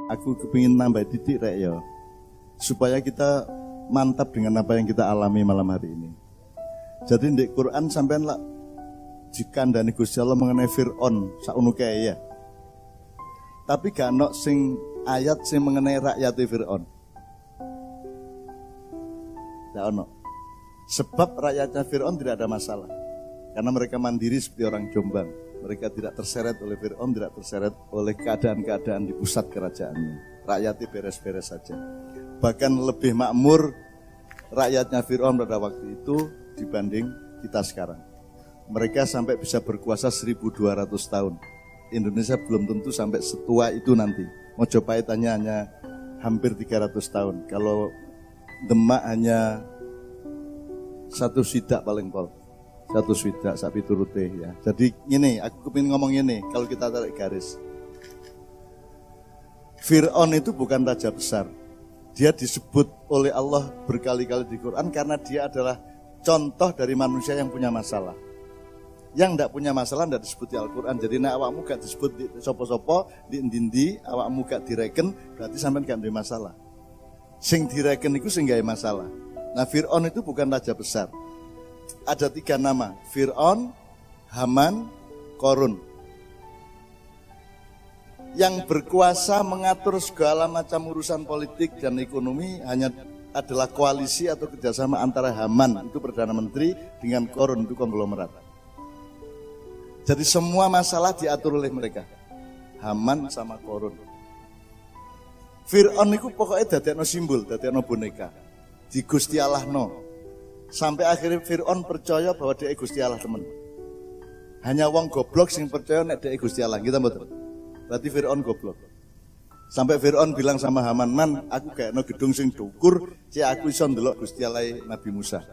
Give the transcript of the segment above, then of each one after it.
aku kepingin nambah titik rek ya, supaya kita mantap dengan apa yang kita alami malam hari ini. Jadi di Quran sampean lah dikandani Gusti Allah mengenai Fir'aun sauno kae ya. Tapi gak ono sing ayat sing mengenai rakyat Fir'aun. Gak ono. Sebab rakyatnya Fir'aun tidak ada masalah. Karena mereka mandiri seperti orang Jombang. Mereka tidak terseret oleh Fir'aun, tidak terseret oleh keadaan-keadaan di pusat kerajaannya. Rakyatnya beres-beres saja. Bahkan lebih makmur rakyatnya Fir'aun pada waktu itu dibanding kita sekarang. Mereka sampai bisa berkuasa 1200 tahun. Indonesia belum tentu sampai setua itu nanti. Mojopahit hanya hampir 300 tahun. Kalau Demak hanya 1 swidak paling pol. 1 swidak sapi turute ya. Jadi ini aku kepingin ngomong ini kalau kita tarik garis. Fir'aun itu bukan raja besar. Dia disebut oleh Allah berkali-kali di Quran karena dia adalah contoh dari manusia yang punya masalah. Yang tidak punya masalah tidak disebut di Al-Quran. Jadi awakmu gak disebut di sopo-sopo, di indi, awakmu gak direken, berarti sampai gak ada masalah. Sing direken itu sing gak ada masalah. Nah Fir'aun itu bukan raja besar. Ada 3 nama, Fir'aun, Haman, Korun. Yang berkuasa mengatur segala macam urusan politik dan ekonomi hanya adalah koalisi atau kerjasama antara Haman, itu Perdana Menteri, dengan Korun, itu konglomerat. Jadi semua masalah diatur oleh mereka. Haman sama Korun. Fir'aun itu pokoknya dadekno simbol, dadekno boneka. Di Gusti Allah no. Sampai akhirnya Fir'aun percaya bahwa dia Gusti Allah teman. Hanya wong goblok sing percaya nek dia Gusti Allah, kita betul. Berarti Fir'aun goblok. Sampai Fir'aun bilang sama Haman, "Man, aku kayakno gedung sing dukur, cek aku iso ndelok Gusti Allah Nabi Musa."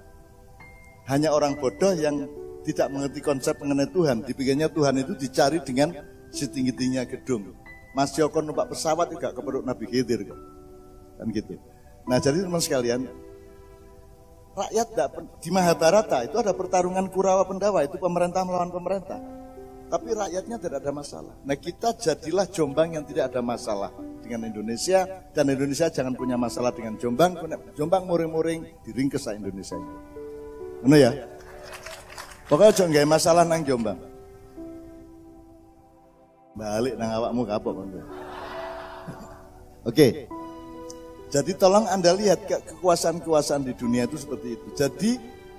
Hanya orang bodoh yang tidak mengerti konsep mengenai Tuhan, dipikirnya Tuhan itu dicari dengan setinggi-tingginya gedung. Mas Joko numpak pesawat juga keperuk Nabi Khidir kan gitu. Nah jadi teman sekalian, rakyat di Mahabharata itu ada pertarungan Kurawa Pendawa, itu pemerintah melawan pemerintah. Tapi rakyatnya tidak ada masalah. Nah kita jadilah Jombang yang tidak ada masalah dengan Indonesia, dan Indonesia jangan punya masalah dengan Jombang. Jombang muring-muring diringkes sa Indonesia. Benar ya? Pokoknya jangan gak masalah nang Jombang. Balik nang awakmu kapok. Oke. Jadi tolong Anda lihat kekuasaan-kekuasaan di dunia itu seperti itu. Jadi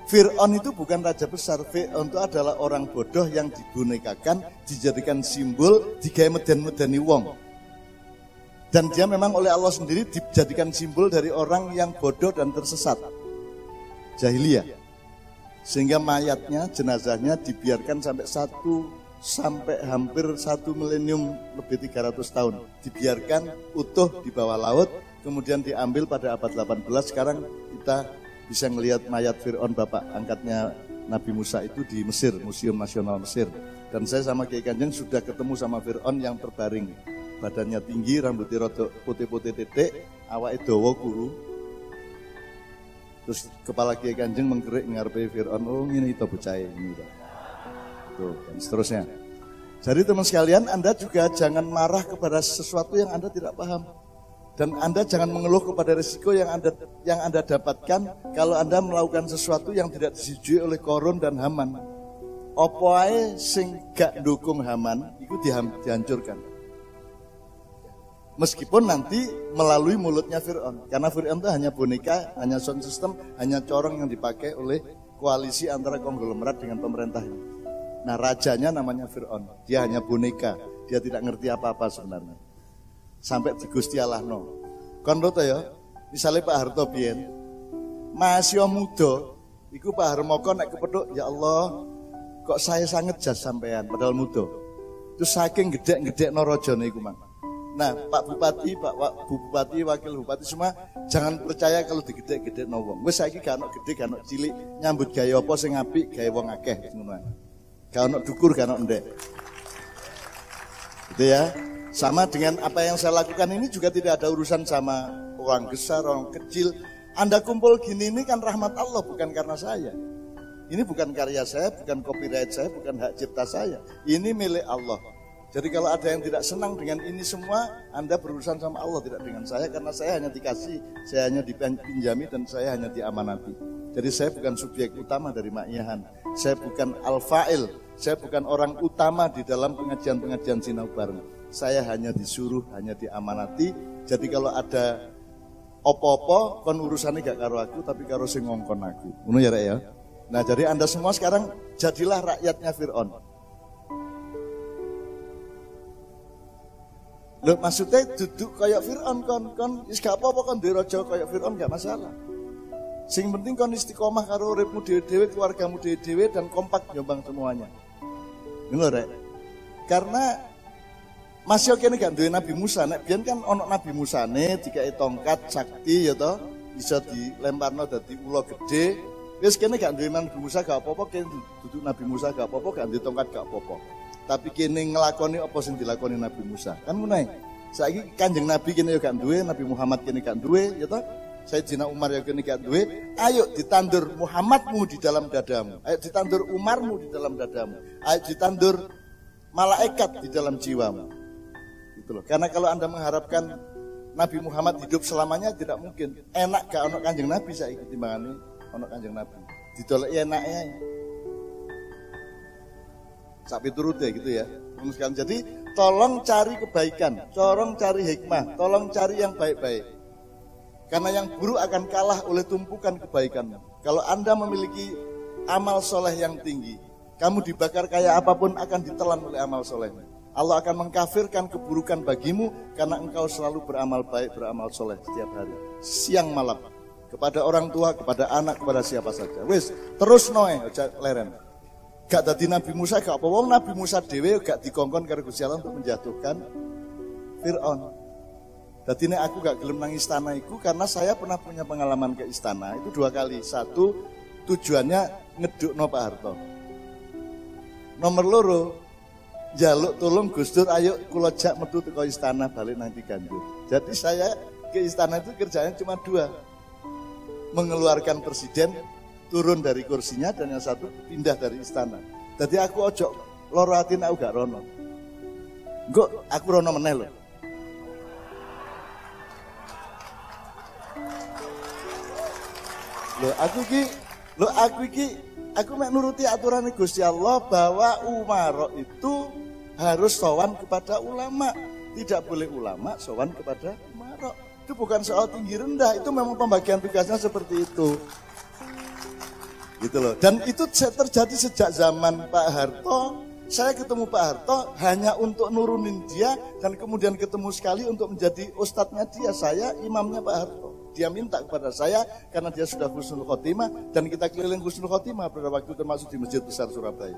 Fir'aun itu bukan raja besar. Fir'aun itu adalah orang bodoh yang dibonekakan, dijadikan simbol, digawe meden-medeni wong. Dan dia memang oleh Allah sendiri dijadikan simbol dari orang yang bodoh dan tersesat. Jahiliyah. Sehingga mayatnya, jenazahnya dibiarkan sampai hampir 1 milenium lebih 300 tahun. Dibiarkan utuh di bawah laut, kemudian diambil pada abad 18. Sekarang kita bisa melihat mayat Fir'aun bapak angkatnya Nabi Musa itu di Mesir, Museum Nasional Mesir. Dan saya sama Kiai Kanjeng sudah ketemu sama Fir'aun yang terbaring. Badannya tinggi, rambutnya rodok putih-putih titik, awake dawa kuru. Terus kepala Kiai Kanjeng mengkerik ngarepe Fir'aun, oh ini itu bocah ini. Tuh, dan seterusnya. Jadi teman sekalian, Anda juga jangan marah kepada sesuatu yang Anda tidak paham. Dan Anda jangan mengeluh kepada risiko yang Anda dapatkan kalau Anda melakukan sesuatu yang tidak disetujui oleh Korun dan Haman. Apa ae sing gak dukung Haman itu dihancurkan. Meskipun nanti melalui mulutnya Fir'aun. Karena Fir'aun itu hanya boneka, hanya sound system, hanya corong yang dipakai oleh koalisi antara konglomerat dengan pemerintahnya. Nah rajanya namanya Fir'aun. Dia hanya boneka, dia tidak ngerti apa-apa sebenarnya. Sampai di Gusti Allah no. Kon roto ya, misalnya Pak Harto biyen masih muda, iku Pak Harmoko nek kepethuk, ya Allah, kok saya sangat jas sampean padahal muda. Terus saking gedek-gedek no rajane iku mang. Nah, Pak Bupati, Bu Bupati, Wakil Bupati semua jangan percaya kalau digedek-gedek no wong. Wis saiki gak ono gede, gak ono cilik, nyambut gawe apa sing apik, gawe wong akeh ngono. Gak ono dukur, gak ono ndek. Gitu ya. Sama dengan apa yang saya lakukan ini juga tidak ada urusan sama orang besar, orang kecil. Anda kumpul gini ini kan rahmat Allah, bukan karena saya. Ini bukan karya saya, bukan copyright saya, bukan hak cipta saya. Ini milik Allah. Jadi kalau ada yang tidak senang dengan ini semua, Anda berurusan sama Allah, tidak dengan saya, karena saya hanya dikasih, saya hanya dipinjami, dan saya hanya diamanati. Jadi saya bukan subjek utama dari Ma'iyahan, saya bukan al-fa'il, saya bukan orang utama di dalam pengajian-pengajian sinau bareng. Saya hanya disuruh, hanya diamanati. Jadi kalau ada opo-opo, kon urusannya gak karo aku, tapi karo sing ngongkon aku. Ngono ya, Rek ya. Nah, jadi Anda semua sekarang jadilah rakyatnya Fir'aun. Loh, maksudnya duduk kayak Fir'aun kon wis gak apa-apa kon duwe raja kayak Fir'aun gak masalah. Sing penting kon istiqomah karo uripmu dhewe-dhewe, keluargamu dhewe-dhewe, dan kompak jombang semuanya. Ngono Rek. Karena masih oke nih gak duwe Nabi Musa, nek biyen kan ono Nabi Musane dikai tongkat sakti ya toh, bisa dilemparno dadi ula gede. Wis kene gak duwe Nabi Musa gak apa-apa, kene duduk Nabi Musa gak apa-apa, gak duwe tongkat gak apa-apa. Tapi kene nglakoni apa sing dilakoni Nabi Musa. Kan ngono ae. Saiki Kanjeng Nabi kene yo gak duwe, Nabi Muhammad kene gak duwe ya toh. Sayyidina Umar yo kene gak duwe. Ayo ditandur Muhammadmu di dalam dadamu. Ayo ditandur Umarmu di dalam dadamu. Ayo ditandur malaikat di dalam jiwamu. Gitu loh. Karena kalau Anda mengharapkan Nabi Muhammad hidup selamanya tidak mungkin. Enak gak ono Kanjeng Nabi saiki timbangane ono Kanjeng Nabi. Didoleki enake. Sampai turut ya gitu ya. Jadi tolong cari kebaikan, tolong cari hikmah, tolong cari yang baik-baik. Karena yang buruk akan kalah oleh tumpukan kebaikanmu. Kalau Anda memiliki amal soleh yang tinggi, kamu dibakar kayak apapun akan ditelan oleh amal solehmu. Allah akan mengkafirkan keburukan bagimu karena engkau selalu beramal baik, beramal soleh setiap hari, siang malam, kepada orang tua, kepada anak, kepada siapa saja. Wis, terus noe, aja leren. Gak dadi Nabi Musa, gak apa wong Nabi Musa dhewe gak dikongkon karo Gusti Allah untuk menjatuhkan Fir'aun. Dadi nek aku gak gelem nang istana iku karena saya pernah punya pengalaman ke istana itu 2 kali. 1, tujuannya ngedukno Pak Harto. Nomor 2, njaluk tolong Gus Dur, ayo kula jak metu teko istana balik nang Ciganjur. Jadi saya ke istana itu kerjanya cuma 2. Mengeluarkan presiden turun dari kursinya, dan yang satu pindah dari istana. Jadi aku ojo loro ati nek aku gak rono. Engko aku rono meneh lho. Aku mek nuruti aturan Gusti Allah bahwa umaro itu harus sowan kepada ulama. Tidak boleh ulama sowan kepada umaro. Itu bukan soal tinggi rendah, itu memang pembagian tugasnya seperti itu. Gitu loh. Dan itu terjadi sejak zaman Pak Harto. Saya ketemu Pak Harto hanya untuk nurunin dia, dan kemudian ketemu sekali untuk menjadi ustadznya dia. Saya imamnya Pak Harto. Dia minta kepada saya karena dia sudah husnul khotimah, dan kita keliling husnul khotimah pada waktu termasuk di Masjid Besar Surabaya.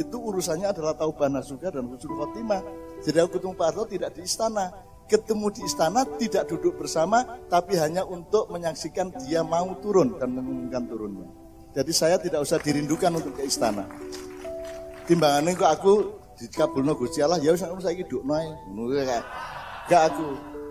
Itu urusannya adalah taubah nasuha dan husnul khotimah. Jadi aku ketemu Pak Harto tidak di istana. Ketemu di istana tidak duduk bersama, tapi hanya untuk menyaksikan dia mau turun dan mengumumkan turunnya. Jadi saya tidak usah dirindukan untuk ke istana. Timbangannya kok aku dikabulno Gusti Allah, ya wis saiki dukno ae. Ngono gak aku.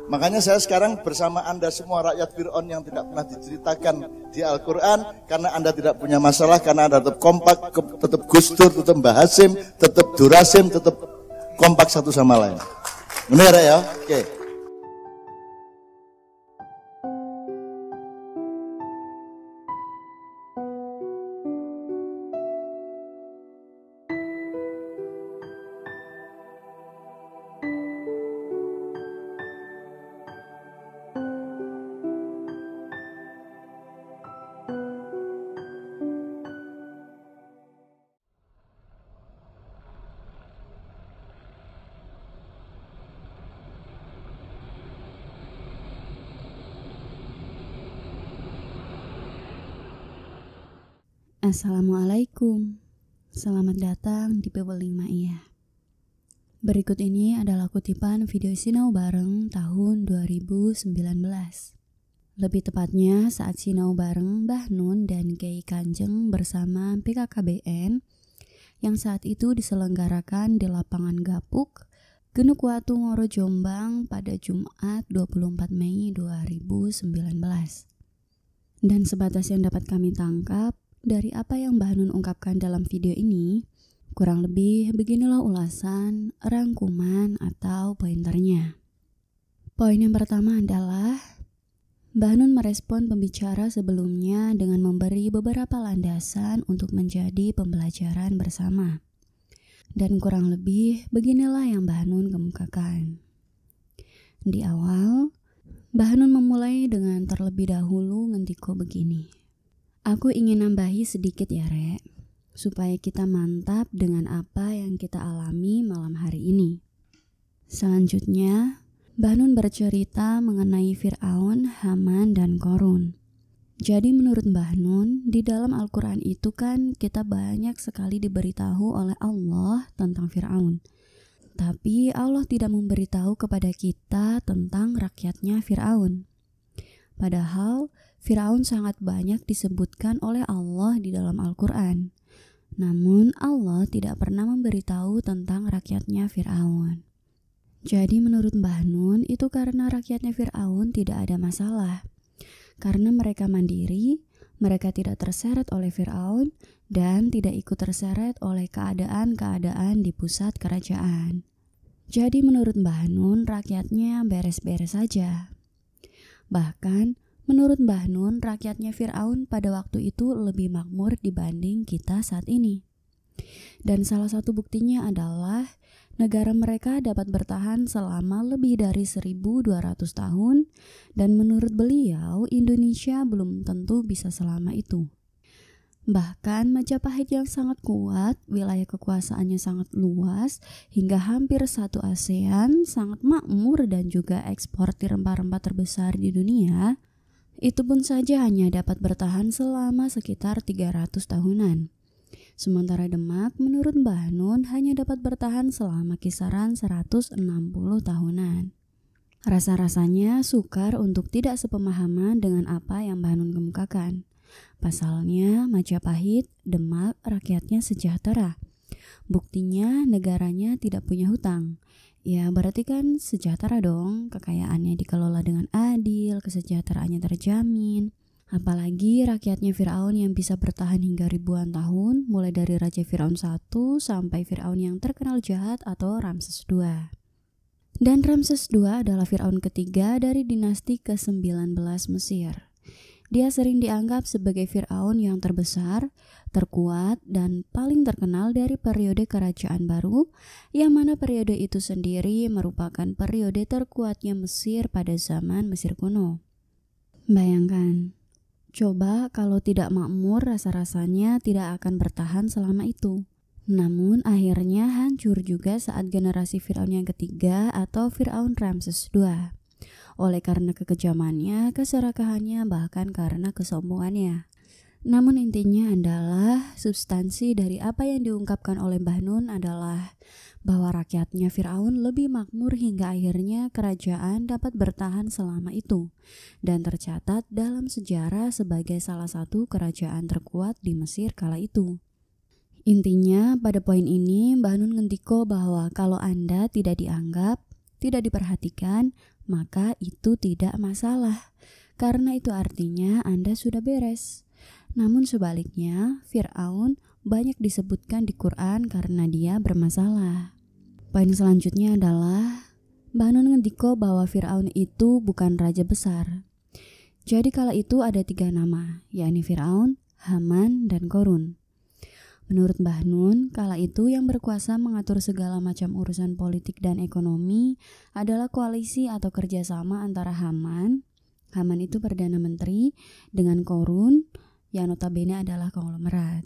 Makanya saya sekarang bersama Anda semua rakyat Fir'aun yang tidak pernah diceritakan di Al-Qur'an, karena Anda tidak punya masalah, karena Anda tetap kompak, tetap Gus Dur, tetap Mbah Hasim, tetap Durasim, tetap kompak satu sama lain. Benar ya? Oke. Assalamualaikum, selamat datang di Peweling Ma'iyah. Berikut ini adalah kutipan video sinau bareng tahun 2019. Lebih tepatnya saat sinau bareng Mbah Nun dan Kiai Kanjeng bersama PKKBN yang saat itu diselenggarakan di lapangan Gapuk, Genuk Watu Ngoro Jombang pada Jumat 24 Mei 2019. Dan sebatas yang dapat kami tangkap dari apa yang Mbah Nun ungkapkan dalam video ini, Kurang lebih beginilah ulasan, rangkuman, atau pointernya. Poin yang pertama adalah Mbah Nun merespon pembicara sebelumnya dengan memberi beberapa landasan untuk menjadi pembelajaran bersama. Dan kurang lebih beginilah yang Mbah Nun kemukakan. Di awal, Mbah Nun memulai dengan terlebih dahulu ngendiko begini. Aku ingin nambahi sedikit ya Rek, supaya kita mantap dengan apa yang kita alami malam hari ini. Selanjutnya, Mbah Nun bercerita mengenai Fir'aun, Haman, dan Qorun. Jadi menurut Mbah Nun, di dalam Al-Quran itu kan kita banyak sekali diberitahu oleh Allah tentang Fir'aun. Tapi Allah tidak memberitahu kepada kita tentang rakyatnya Fir'aun. Padahal Fir'aun sangat banyak disebutkan oleh Allah di dalam Al-Quran. Namun Allah tidak pernah memberitahu tentang rakyatnya Fir'aun. Jadi menurut Mbah Nun itu karena rakyatnya Fir'aun tidak ada masalah. Karena mereka mandiri, mereka tidak terseret oleh Fir'aun dan tidak ikut terseret oleh keadaan-keadaan di pusat kerajaan. Jadi menurut Mbah Nun rakyatnya beres-beres saja. Bahkan menurut Mbah Nun rakyatnya Fir'aun pada waktu itu lebih makmur dibanding kita saat ini. Dan salah satu buktinya adalah negara mereka dapat bertahan selama lebih dari 1.200 tahun dan menurut beliau Indonesia belum tentu bisa selama itu. Bahkan Majapahit yang sangat kuat, wilayah kekuasaannya sangat luas, hingga hampir satu ASEAN, sangat makmur dan juga eksportir rempah-rempah terbesar di dunia, itu pun saja hanya dapat bertahan selama sekitar 300 tahunan. Sementara Demak menurut Mbah Nun hanya dapat bertahan selama kisaran 160 tahunan. Rasa-rasanya sukar untuk tidak sepemahaman dengan apa yang Mbah Nun kemukakan. Pasalnya Majapahit, Demak rakyatnya sejahtera. Buktinya negaranya tidak punya hutang. Ya berarti kan sejahtera dong, kekayaannya dikelola dengan adil, kesejahteraannya terjamin. Apalagi rakyatnya Fir'aun yang bisa bertahan hingga ribuan tahun, mulai dari Raja Fir'aun I sampai Fir'aun yang terkenal jahat atau Ramses II. Dan Ramses II adalah Fir'aun ketiga dari dinasti ke-19 Mesir. Dia sering dianggap sebagai Fir'aun yang terbesar, terkuat, dan paling terkenal dari periode Kerajaan Baru, yang mana periode itu sendiri merupakan periode terkuatnya Mesir pada zaman Mesir kuno. Bayangkan, coba kalau tidak makmur rasa-rasanya tidak akan bertahan selama itu. Namun akhirnya hancur juga saat generasi Fir'aun yang ketiga atau Fir'aun Ramses II. Oleh karena kekejamannya, keserakahannya, bahkan karena kesombongannya. Namun intinya adalah substansi dari apa yang diungkapkan oleh Mbah Nun adalah bahwa rakyatnya Fir'aun lebih makmur hingga akhirnya kerajaan dapat bertahan selama itu dan tercatat dalam sejarah sebagai salah satu kerajaan terkuat di Mesir kala itu. Intinya pada poin ini Mbah Nun ngendiko bahwa kalau Anda tidak dianggap, tidak diperhatikan, maka itu tidak masalah karena itu artinya Anda sudah beres. Namun sebaliknya, Fir'aun banyak disebutkan di Quran karena dia bermasalah. Poin selanjutnya adalah Mbah Nun ngendiko bahwa Fir'aun itu bukan raja besar. Jadi kala itu ada 3 nama, yakni Fir'aun, Haman, dan Qorun. Menurut Mbah Nun, kala itu yang berkuasa mengatur segala macam urusan politik dan ekonomi adalah koalisi atau kerjasama antara Haman itu Perdana Menteri, dengan Qorun, yang notabene adalah konglomerat.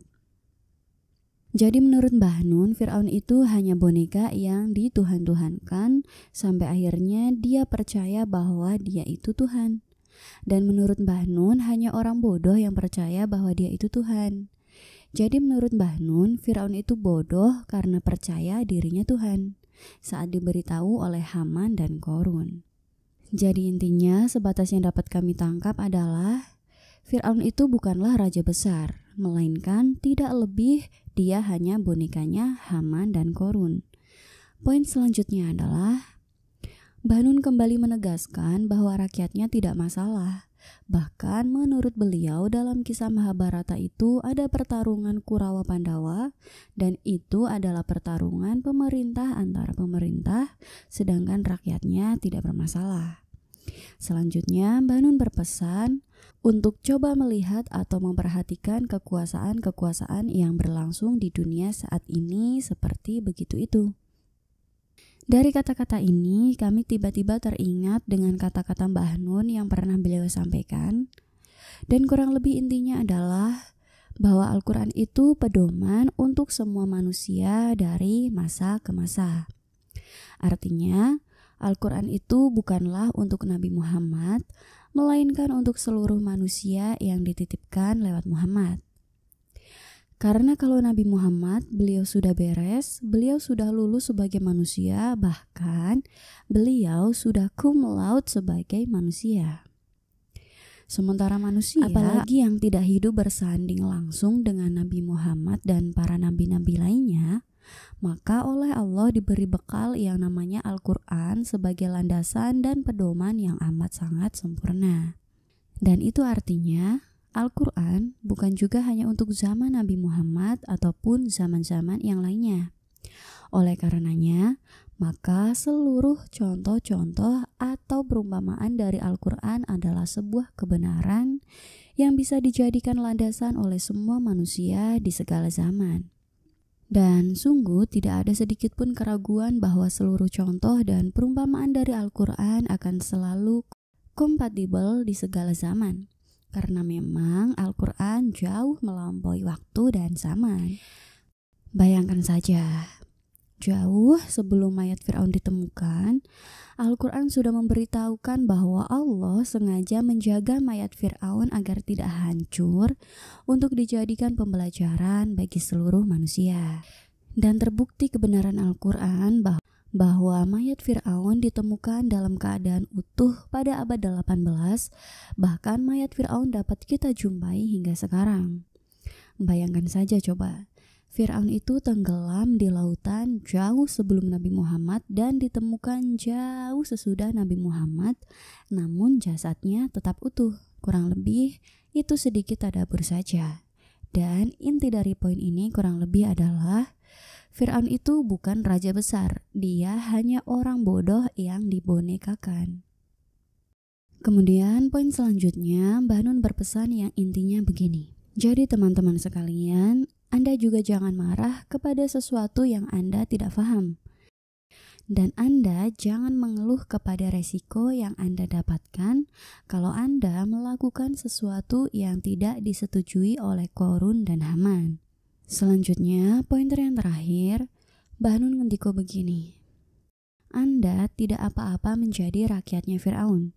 Jadi menurut Mbah Nun, Fir'aun itu hanya boneka yang dituhan-tuhankan sampai akhirnya dia percaya bahwa dia itu Tuhan. Dan menurut Mbah Nun, hanya orang bodoh yang percaya bahwa dia itu Tuhan. Jadi menurut Mbah Nun, Fir'aun itu bodoh karena percaya dirinya Tuhan saat diberitahu oleh Haman dan Qorun. Jadi intinya sebatas yang dapat kami tangkap adalah Fir'aun itu bukanlah raja besar, melainkan tidak lebih dia hanya bonekanya Haman dan Qorun. Poin selanjutnya adalah Mbah Nun kembali menegaskan bahwa rakyatnya tidak masalah Bahkan menurut beliau dalam kisah Mahabharata itu ada pertarungan Kurawa Pandawa, dan itu adalah pertarungan pemerintah antara pemerintah, sedangkan rakyatnya tidak bermasalah. Selanjutnya, Mbah Nun berpesan untuk coba melihat atau memperhatikan kekuasaan-kekuasaan yang berlangsung di dunia saat ini seperti begitu itu. Dari kata-kata ini, kami tiba-tiba teringat dengan kata-kata Mbah Nun yang pernah beliau sampaikan, dan kurang lebih intinya adalah bahwa Al-Quran itu pedoman untuk semua manusia dari masa ke masa. Artinya, Al-Quran itu bukanlah untuk Nabi Muhammad, melainkan untuk seluruh manusia yang dititipkan lewat Muhammad. Karena kalau Nabi Muhammad, beliau sudah beres, beliau sudah lulus sebagai manusia, bahkan beliau sudah cum laude sebagai manusia. Sementara manusia, apalagi yang tidak hidup bersanding langsung dengan Nabi Muhammad dan para nabi-nabi lainnya, maka oleh Allah diberi bekal yang namanya Al-Quran sebagai landasan dan pedoman yang amat sangat sempurna. Dan itu artinya Al-Quran bukan juga hanya untuk zaman Nabi Muhammad ataupun zaman-zaman yang lainnya. Oleh karenanya, maka seluruh contoh-contoh atau perumpamaan dari Al-Quran adalah sebuah kebenaran yang bisa dijadikan landasan oleh semua manusia di segala zaman. Dan sungguh tidak ada sedikit pun keraguan bahwa seluruh contoh dan perumpamaan dari Al-Quran akan selalu kompatibel di segala zaman. Karena memang Al-Quran jauh melampaui waktu dan zaman. Bayangkan saja, jauh sebelum mayat Fir'aun ditemukan, Al-Quran sudah memberitahukan bahwa Allah sengaja menjaga mayat Fir'aun agar tidak hancur untuk dijadikan pembelajaran bagi seluruh manusia. Dan terbukti kebenaran Al-Quran bahwa mayat Fir'aun ditemukan dalam keadaan utuh pada abad 18, bahkan mayat Fir'aun dapat kita jumpai hingga sekarang. Bayangkan saja coba, Fir'aun itu tenggelam di lautan jauh sebelum Nabi Muhammad dan ditemukan jauh sesudah Nabi Muhammad, namun jasadnya tetap utuh. Kurang lebih itu sedikit tadabbur saja. Dan inti dari poin ini kurang lebih adalah Fir'aun itu bukan raja besar, dia hanya orang bodoh yang dibonekakan. Kemudian poin selanjutnya, Mbah Nun berpesan yang intinya begini. Jadi teman-teman sekalian, Anda juga jangan marah kepada sesuatu yang Anda tidak paham. Dan Anda jangan mengeluh kepada resiko yang Anda dapatkan kalau Anda melakukan sesuatu yang tidak disetujui oleh Qarun dan Haman. Selanjutnya, pointer yang terakhir, Mbah Nun ngendiko begini. Anda tidak apa-apa menjadi rakyatnya Fir'aun,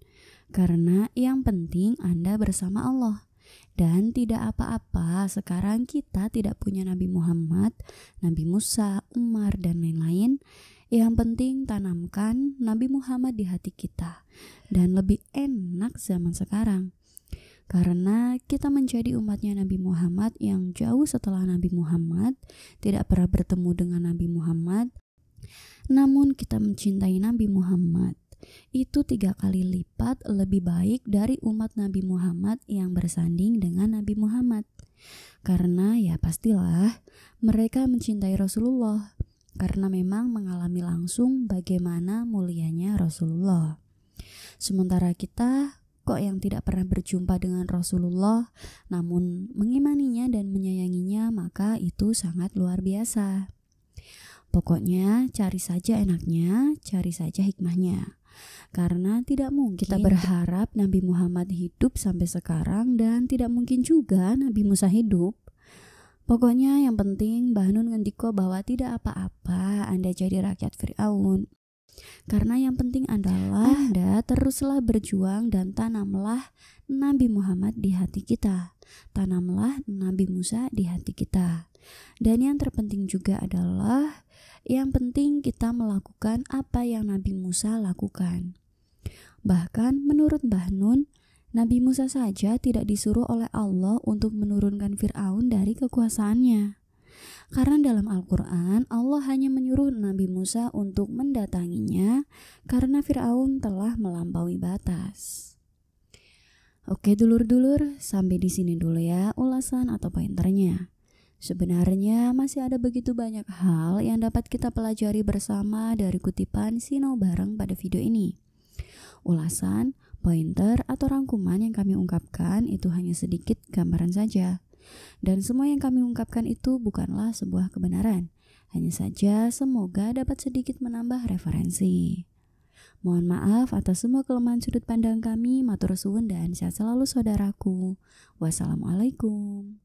karena yang penting Anda bersama Allah. Dan tidak apa-apa sekarang kita tidak punya Nabi Muhammad, Nabi Musa, Umar, dan lain-lain. Yang penting tanamkan Nabi Muhammad di hati kita. Dan lebih enak zaman sekarang. Karena kita menjadi umatnya Nabi Muhammad yang jauh setelah Nabi Muhammad, tidak pernah bertemu dengan Nabi Muhammad, namun kita mencintai Nabi Muhammad. Itu 3 kali lipat lebih baik dari umat Nabi Muhammad yang bersanding dengan Nabi Muhammad. Karena ya pastilah mereka mencintai Rasulullah, karena memang mengalami langsung bagaimana mulianya Rasulullah. Sementara kita kok yang tidak pernah berjumpa dengan Rasulullah namun mengimaninya dan menyayanginya, maka itu sangat luar biasa. Pokoknya cari saja enaknya, cari saja hikmahnya. Karena tidak mungkin kita berharap Nabi Muhammad hidup sampai sekarang dan tidak mungkin juga Nabi Musa hidup. Pokoknya yang penting Mbah Nun ngendiko bahwa tidak apa-apa Anda jadi rakyat Fir'aun. Karena yang penting adalah Anda teruslah berjuang dan tanamlah Nabi Muhammad di hati kita. Tanamlah Nabi Musa di hati kita. Dan yang terpenting juga adalah yang penting kita melakukan apa yang Nabi Musa lakukan. Bahkan menurut Mbah Nun, Nabi Musa saja tidak disuruh oleh Allah untuk menurunkan Fir'aun dari kekuasaannya. Karena dalam Al-Quran, Allah hanya menyuruh Nabi Musa untuk mendatanginya karena Fir'aun telah melampaui batas. Oke dulur-dulur, sampai di sini dulu ya ulasan atau pointernya. Sebenarnya masih ada begitu banyak hal yang dapat kita pelajari bersama dari kutipan Sinau Bareng pada video ini. Ulasan, pointer, atau rangkuman yang kami ungkapkan itu hanya sedikit gambaran saja. Dan semua yang kami ungkapkan itu bukanlah sebuah kebenaran. Hanya saja semoga dapat sedikit menambah referensi. Mohon maaf atas semua kelemahan sudut pandang kami, matur suwun dan sehat selalu saudaraku. Wassalamualaikum.